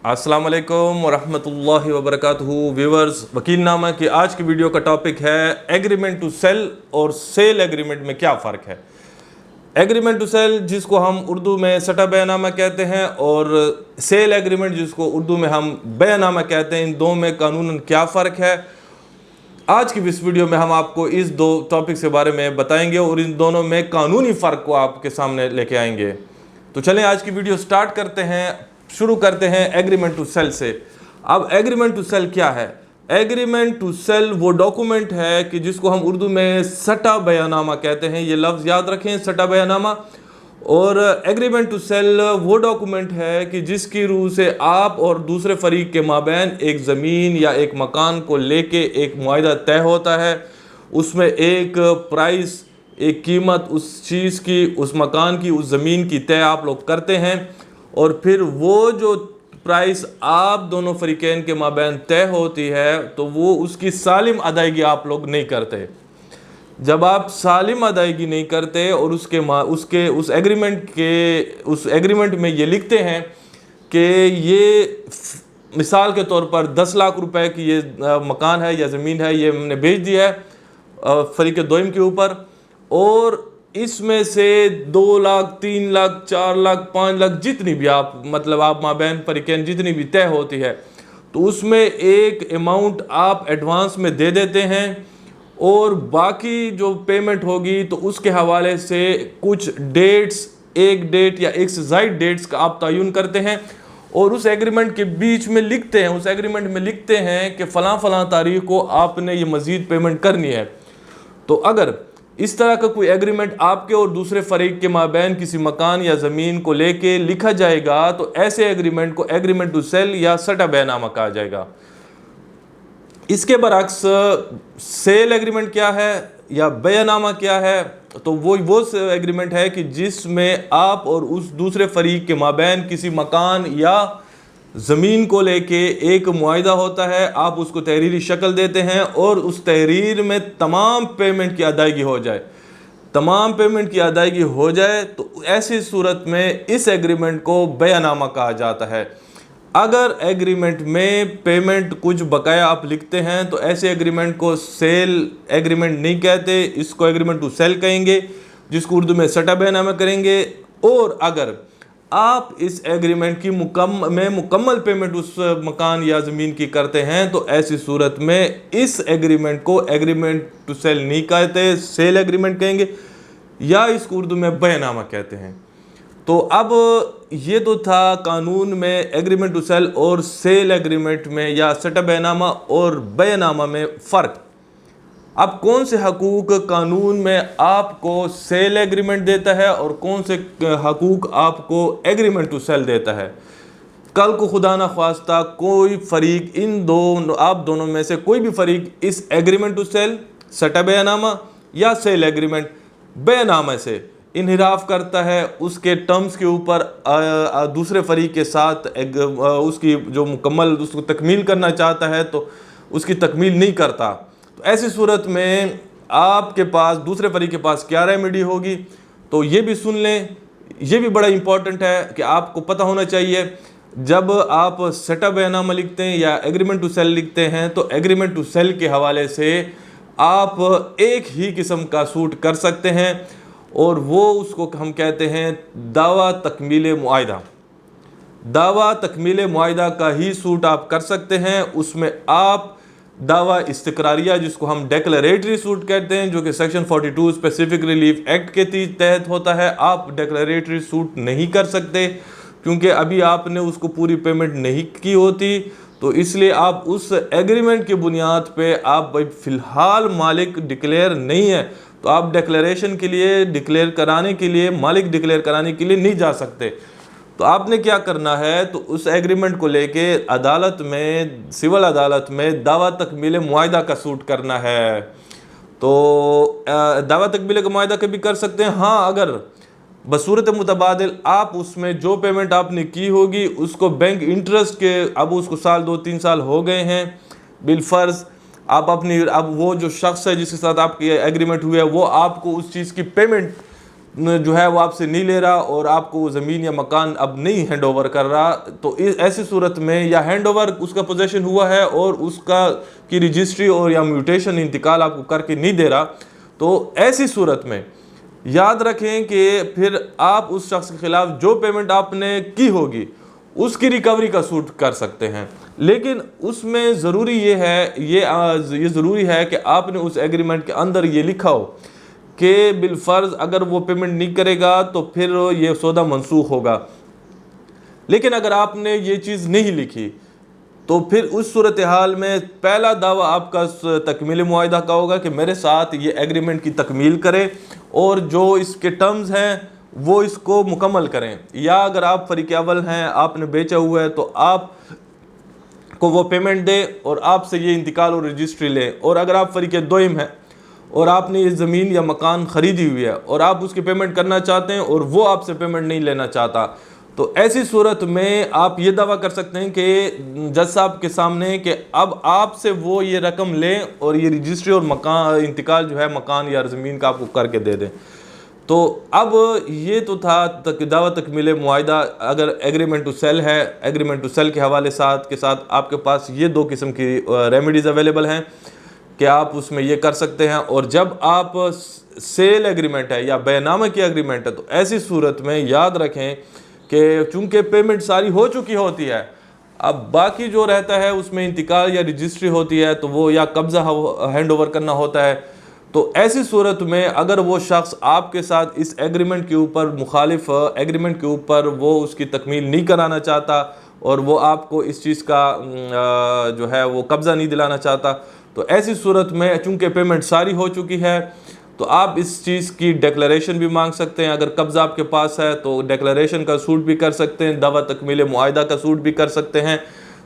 अस्सलाम वालेकुम वरहमतुल्लाहि वबरकातुहू। व्यूवर्स, वकीलनामा की आज की वीडियो का टॉपिक है एग्रीमेंट टू सेल और सेल एग्रीमेंट में क्या फ़र्क है। एग्रीमेंट टू सेल जिसको हम उर्दू में सटा बयानामा कहते हैं और सेल एग्रीमेंट जिसको उर्दू में हम बयानामा कहते हैं, इन दो में कानूनन क्या फ़र्क है। आज की इस वीडियो में हम आपको इस दो टॉपिक के बारे में बताएंगे और इन दोनों में कानूनी फ़र्क को आपके सामने लेके आएंगे। तो चलें आज की वीडियो स्टार्ट करते हैं। शुरू करते हैं एग्रीमेंट टू सेल से। अब एग्रीमेंट टू सेल क्या है? एग्रीमेंट टू सेल वो डॉक्यूमेंट है कि जिसको हम उर्दू में सटा बयानामा कहते हैं। ये लफ्ज़ याद रखें, सटा बयानामा। और एग्रीमेंट टू सेल वो डॉक्यूमेंट है कि जिसकी रूह से आप और दूसरे फरीक के माबैन एक ज़मीन या एक मकान को लेके एक मुआहदा तय होता है। उसमें एक प्राइस, एक कीमत उस चीज़ की, उस मकान की, उस ज़मीन की तय आप लोग करते हैं और फिर वो जो प्राइस आप दोनों फरीकैन के माबैन तय होती है तो वो उसकी सालिम अदायगी आप लोग नहीं करते। जब आप सालिम अदायगी नहीं करते और उस एग्रीमेंट में ये लिखते हैं कि ये मिसाल के तौर पर 10 लाख रुपए की ये मकान है या ज़मीन है, ये हमने बेच दिया है फरीक दोइम के ऊपर, और इसमें से 2 लाख, 3 लाख, 4 लाख, 5 लाख जितनी भी आप माबैन फरीकैन जितनी भी तय होती है तो उसमें एक अमाउंट आप एडवांस में दे देते हैं और बाकी जो पेमेंट होगी तो उसके हवाले से कुछ डेट्स, एक डेट या एक से ज़ायद डेट्स का आप तयन करते हैं और उस एग्रीमेंट के बीच में लिखते हैं, उस एग्रीमेंट में लिखते हैं कि फ़लाँ फ़लाँ तारीख को आपने ये मज़ीद पेमेंट करनी है। तो अगर इस तरह का कोई एग्रीमेंट आपके और दूसरे फरीक के माबैन किसी मकान या ज़मीन को लेके लिखा जाएगा तो ऐसे एग्रीमेंट को एग्रीमेंट टू सेल या सटा बयानामा कहा जाएगा। इसके बरअक्स सेल एग्रीमेंट क्या है या बयानामा क्या है? तो वो एग्रीमेंट है कि जिसमें आप और उस दूसरे फरीक के माबैन किसी मकान या ज़मीन को लेके एक मुआहदा होता है, आप उसको तहरीरी शक्ल देते हैं और उस तहरीर में तमाम पेमेंट की अदायगी हो जाए। तमाम पेमेंट की अदायगी हो जाए तो ऐसी सूरत में इस एग्रीमेंट को बयानामा कहा जाता है। अगर एग्रीमेंट में पेमेंट कुछ बकाया आप लिखते हैं तो ऐसे एग्रीमेंट को सेल एग्रीमेंट नहीं कहते, इसको एग्रीमेंट टू सेल कहेंगे, जिसको उर्दू में सटा बयानामा करेंगे। और अगर आप इस एग्रीमेंट की मुकम्मल पेमेंट उस मकान या ज़मीन की करते हैं तो ऐसी सूरत में इस एग्रीमेंट को एग्रीमेंट टू सेल नहीं कहते, सेल एग्रीमेंट कहेंगे या इसको उर्दू में बयानामा कहते हैं। तो अब ये तो था कानून में एग्रीमेंट टू सेल और सेल एग्रीमेंट में या सटा बयानामा और बयानामा में फ़र्क। अब कौन से हकूक़ कानून में आपको सेल एग्रीमेंट देता है और कौन से हकूक़ आपको एग्रीमेंट टू सेल देता है? कल को खुदा न ख्वास्ता कोई फरीक, आप दोनों में से कोई भी फरीक इस एग्रीमेंट टू सेल, सटा बयानामा या सेल एग्रीमेंट बयानामा से इन्हिराफ करता है, उसके टर्म्स के ऊपर दूसरे फरीक के साथ उसकी जो मुकम्मल उसको तकमील करना चाहता है तो उसकी तकमील नहीं करता, तो ऐसी सूरत में आपके पास, दूसरे फरीक के पास क्या रेमेडी होगी? तो ये भी सुन लें, ये भी बड़ा इंपॉर्टेंट है कि आपको पता होना चाहिए। जब आप सटा बयानामा लिखते हैं या एग्रीमेंट टू सेल लिखते हैं तो एग्रीमेंट टू सेल के हवाले से आप एक ही किस्म का सूट कर सकते हैं और वो उसको हम कहते हैं दावा तकमील मुआहदा। दावा तकमील मुआहदा का ही सूट आप कर सकते हैं। उसमें आप दावा इस्तक़रारिया, जिसको हम डेक्लरेटरी सूट कहते हैं, जो कि सेक्शन 42 स्पेसिफिक रिलीफ एक्ट के तहत होता है, आप डेक्लरेटरी सूट नहीं कर सकते क्योंकि अभी आपने उसको पूरी पेमेंट नहीं की होती। तो इसलिए आप उस एग्रीमेंट की बुनियाद पे आप भाई फ़िलहाल मालिक डिक्लेयर नहीं है तो आप डिक्लेरेशन के लिए, डिक्लेयर कराने के लिए, मालिक डिक्लेयर कराने के लिए नहीं जा सकते। तो आपने क्या करना है, तो उस एग्रीमेंट को लेके अदालत में, सिविल अदालत में दावा तकमील मुआहदा का सूट करना है। तो दावा तकमील का मुआहदा कभी कर सकते हैं, हाँ, अगर बसूरत मुतबादिल आप उसमें जो पेमेंट आपने की होगी उसको बैंक इंटरेस्ट के, अब उसको साल 2-3 साल हो गए हैं बिलफ़र्ज़, आप अब वो जो शख्स है जिसके साथ आपकी एग्रीमेंट हुई है वो आपको उस चीज़ की पेमेंट जो है वो आपसे नहीं ले रहा और आपको वो ज़मीन या मकान अब नहीं हैंड ओवर कर रहा, तो ऐसी सूरत में या हैंड ओवर उसका पोजेशन हुआ है और उसका की रजिस्ट्री और या म्यूटेशन इंतकाल आपको करके नहीं दे रहा, तो ऐसी सूरत में याद रखें कि फिर आप उस शख्स के ख़िलाफ़ जो पेमेंट आपने की होगी उसकी रिकवरी का सूट कर सकते हैं। लेकिन उसमें ज़रूरी ये है, ये ज़रूरी है कि आपने उस एग्रीमेंट के अंदर ये लिखा हो कि बिलफ़र्ज़ अगर वो पेमेंट नहीं करेगा तो फिर ये सौदा मनसूख होगा। लेकिन अगर आपने ये चीज़ नहीं लिखी तो फिर उस सूरत हाल में पहला दावा आपका तकमील मुआहिदा का होगा कि मेरे साथ ये एग्रीमेंट की तकमील करें और जो इसके टर्म्स हैं वो इसको मुकम्मल करें। या अगर आप फरीक अव्वल हैं, आपने बेचा हुआ है, तो आप को वो पेमेंट दे और आपसे ये इंतकाल और रजिस्ट्री ले। और अगर आप फरीक दोइम हैं और आपने ये ज़मीन या मकान ख़रीदी हुई है और आप उसकी पेमेंट करना चाहते हैं और वो आपसे पेमेंट नहीं लेना चाहता, तो ऐसी सूरत में आप ये दावा कर सकते हैं कि जज साहब के सामने कि अब आपसे वो ये रकम लें और ये रजिस्ट्री और मकान इंतकाल जो है मकान या ज़मीन का आपको करके दे दें। तो अब ये तो था दावा तकमील मुआहिदा। अगर एग्रीमेंट टू सेल है, एग्रीमेंट टू सेल के हवाले के साथ आपके पास ये दो किस्म की रेमेडीज़ अवेलेबल हैं कि आप उसमें ये कर सकते हैं। और जब आप सेल एग्रीमेंट है या बैनामा की एग्रीमेंट है, तो ऐसी सूरत में याद रखें कि चूँकि पेमेंट सारी हो चुकी होती है, अब बाकी जो रहता है उसमें इंतकाल या रजिस्ट्री होती है, तो वो या कब्ज़ा हैंड ओवर करना होता है। तो ऐसी सूरत में अगर वो शख्स आपके साथ इस एग्रीमेंट के ऊपर मुखालिफ एग्रीमेंट के ऊपर वो उसकी तकमील नहीं कराना चाहता और वो आपको इस चीज़ का जो है वो कब्ज़ा नहीं दिलाना चाहता, तो ऐसी सूरत में चूँकि पेमेंट सारी हो चुकी है, तो आप इस चीज़ की डिक्लेरेशन भी मांग सकते हैं। अगर कब्ज़ा आपके पास है तो डिक्लेरेशन का सूट भी कर सकते हैं, दावा तकमील मुआहिदा का सूट भी कर सकते हैं।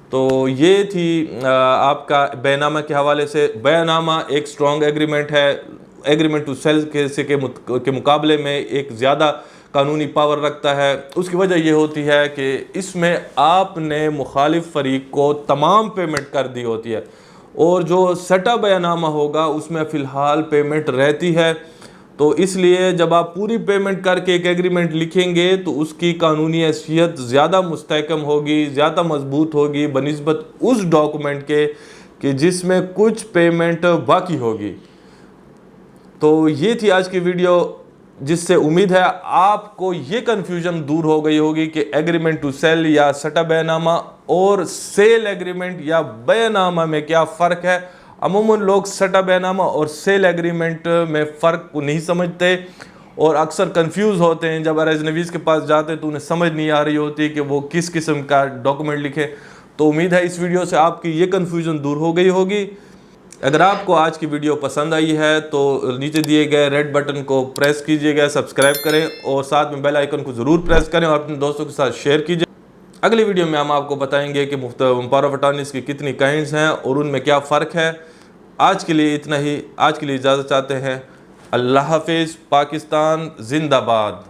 तो ये थी आपका बैनामा के हवाले से। बैनामा एक स्ट्रॉन्ग एग्रीमेंट है, एग्रीमेंट टू सेल के मुकाबले में एक ज़्यादा कानूनी पावर रखता है। उसकी वजह ये होती है कि इसमें आपने मुखालिफ फरीक को तमाम पेमेंट कर दी होती है और जो सटा बैनामा होगा उसमें फ़िलहाल पेमेंट रहती है। तो इसलिए जब आप पूरी पेमेंट करके एक एग्रीमेंट लिखेंगे तो उसकी कानूनी हैसियत ज़्यादा मुस्तहकम होगी, ज़्यादा मजबूत होगी बनिस्बत उस डॉक्यूमेंट के कि जिसमें कुछ पेमेंट बाकी होगी। तो ये थी आज की वीडियो, जिससे उम्मीद है आपको ये कन्फ्यूजन दूर हो गई होगी कि एग्रीमेंट टू सेल या सटा बैनामा और सेल एग्रीमेंट या बैनामा में क्या फ़र्क है। अमूमन लोग सटा बैनामा और सेल एग्रीमेंट में फ़र्क को नहीं समझते और अक्सर कंफ्यूज होते हैं। जब अरजनवीज़ के पास जाते हैं तो उन्हें समझ नहीं आ रही होती कि वो किस किस्म का डॉक्यूमेंट लिखे। तो उम्मीद है इस वीडियो से आपकी ये कन्फ्यूजन दूर हो गई होगी। अगर आपको आज की वीडियो पसंद आई है तो नीचे दिए गए रेड बटन को प्रेस कीजिएगा, सब्सक्राइब करें और साथ में बेल आइकन को ज़रूर प्रेस करें और अपने दोस्तों के साथ शेयर कीजिए। अगली वीडियो में हम आपको बताएंगे कि पावर ऑफ अटॉर्नीज़ की कितनी काइंड्स हैं और उनमें क्या फ़र्क है। आज के लिए इतना ही। आज के लिए इजाज़त चाहते हैं। अल्लाह हाफिज़। पाकिस्तान जिंदाबाद।